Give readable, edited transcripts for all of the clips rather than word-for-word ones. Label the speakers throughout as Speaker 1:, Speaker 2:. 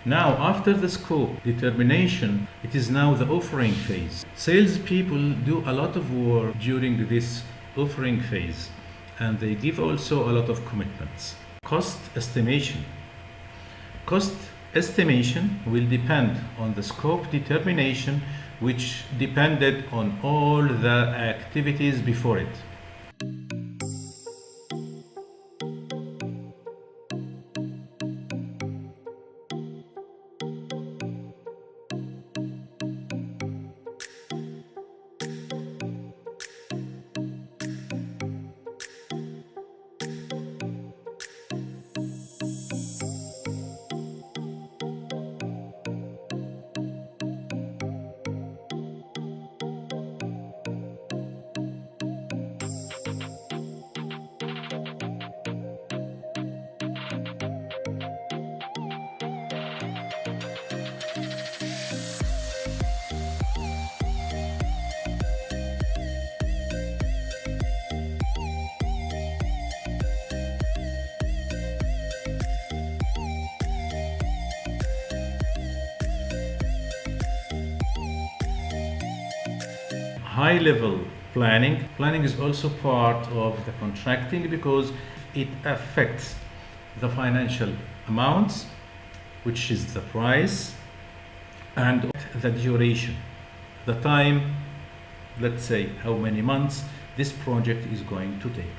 Speaker 1: Now, after the scope determination, it is now the offering phase. Salespeople do a lot of work during this offering phase, and they give also a lot of commitments. Cost estimation. Cost estimation will depend on the scope determination, which depended on all the activities before it. High level planning. Planning is also part of the contracting because it affects the financial amounts, which is the price, and the duration, the time, let's say how many months this project is going to take.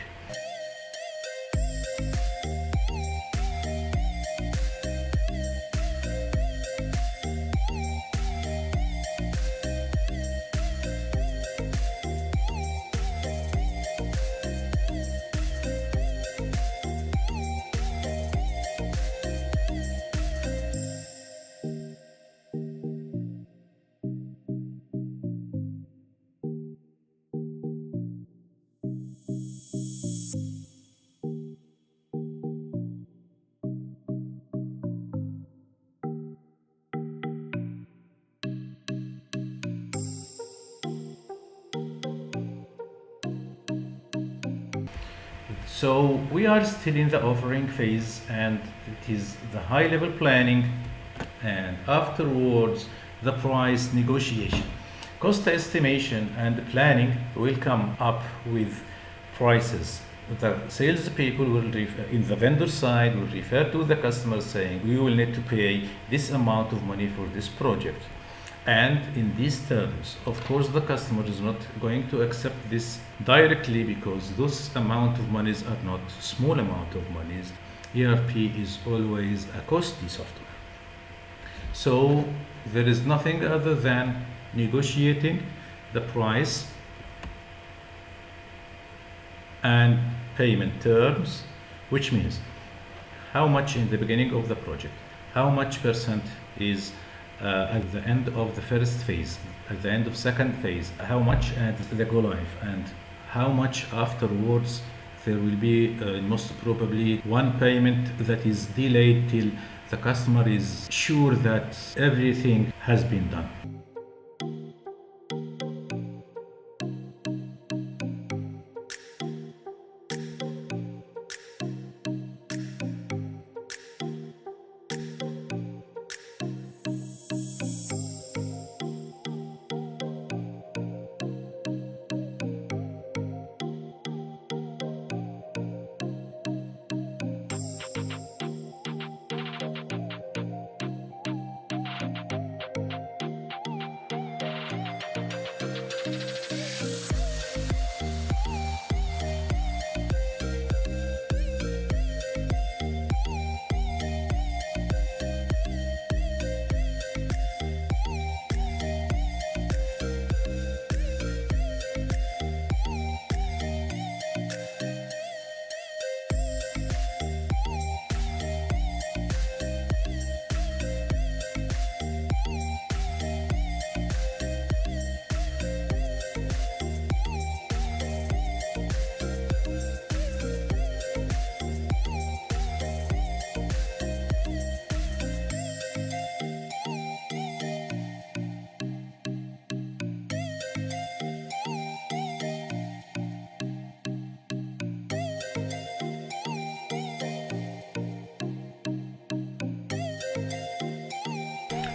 Speaker 1: So we are still in the offering phase, and it is the high level planning, and afterwards the price negotiation. Cost estimation and planning will come up with prices. The salespeople will in the vendor side will refer to the customer saying, we will need to pay this amount of money for this project. And in these terms, of course, the customer is not going to accept this directly because those amount of monies are not small amount of monies. ERP is always a costly software. So there is nothing other than negotiating the price and payment terms, which means how much in the beginning of the project, how much percent is at the end of the first phase, at the end of second phase, how much at the go live, and how much afterwards. There will be most probably one payment that is delayed till the customer is sure that everything has been done.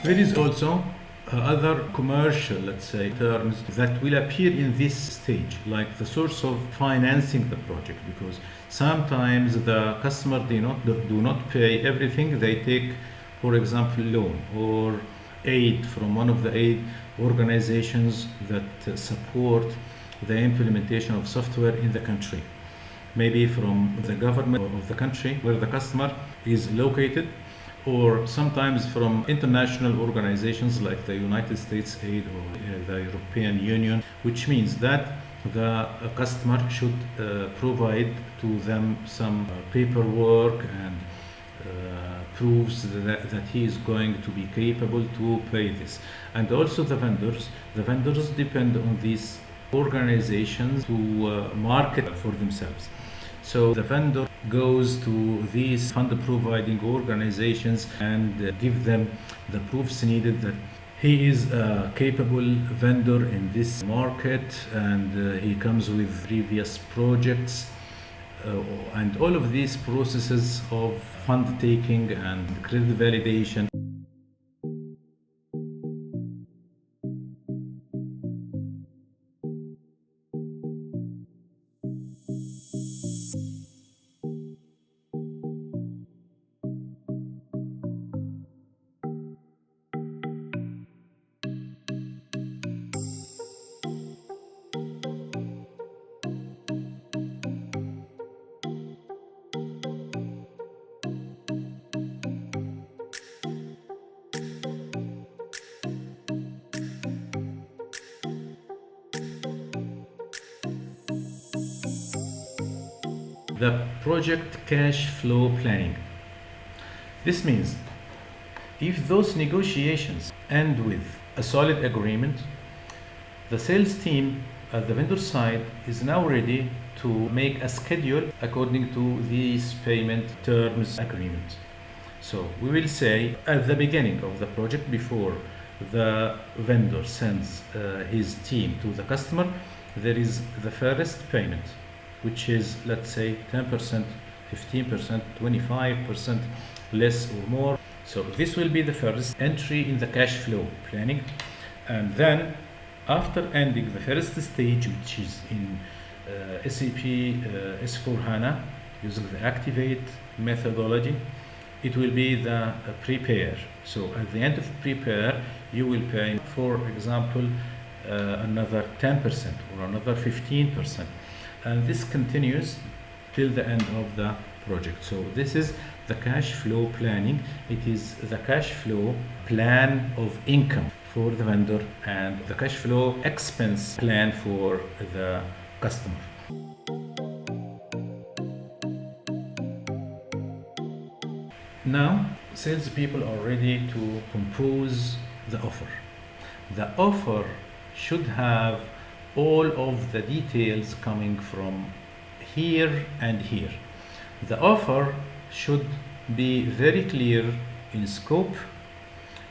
Speaker 1: There is also other commercial, let's say, terms that will appear in this stage, like the source of financing the project, because sometimes the customer do not pay everything. They take, for example, loan or aid from one of the aid organizations that support the implementation of software in the country, maybe from the government of the country where the customer is located, or sometimes from international organizations like the United States Aid or the European Union, which means that the customer should provide to them some paperwork and proves that he is going to be capable to pay this. And also the vendors depend on these organizations to market for themselves. So the vendor goes to these fund providing organizations and give them the proofs needed that he is a capable vendor in this market, and he comes with previous projects, and all of these processes of fund taking and credit validation. The project cash flow planning. This means if those negotiations end with a solid agreement, the sales team at the vendor side is now ready to make a schedule according to these payment terms agreement. So we will say at the beginning of the project, before the vendor sends his team to the customer, there is the first payment, which is, let's say, 10%, 15%, 25%, less or more. So this will be the first entry in the cash flow planning. And then after ending the first stage, which is in SAP S4HANA, using the Activate methodology, it will be the prepare. So at the end of prepare, you will pay, for example, another 10% or another 15%. And this continues till the end of the project. So this is the cash flow planning. It is the cash flow plan of income for the vendor and the cash flow expense plan for the customer. Now, salespeople are ready to compose the offer. The offer should have all of the details coming from here and here. The offer should be very clear in scope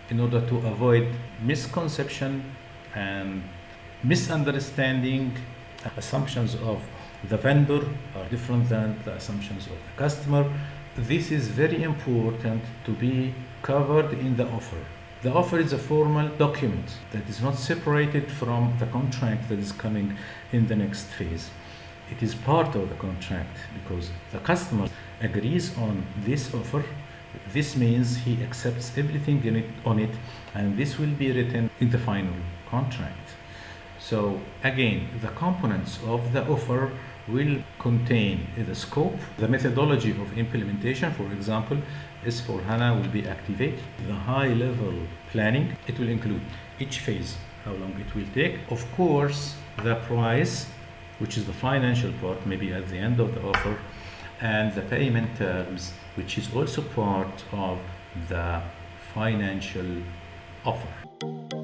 Speaker 1: in order to avoid misconception and misunderstanding. Assumptions of the vendor are different than the assumptions of the customer. This is very important to be covered in the offer. The offer is a formal document that is not separated from the contract that is coming in the next phase. It is part of the contract because the customer agrees on this offer. This means he accepts everything on it, and this will be written in the final contract. So again, the components of the offer will contain the scope, the methodology of implementation. For example, S4HANA will be Activate. The high-level planning, it will include each phase, how long it will take. Of course, the price, which is the financial part, maybe at the end of the offer, and the payment terms, which is also part of the financial offer.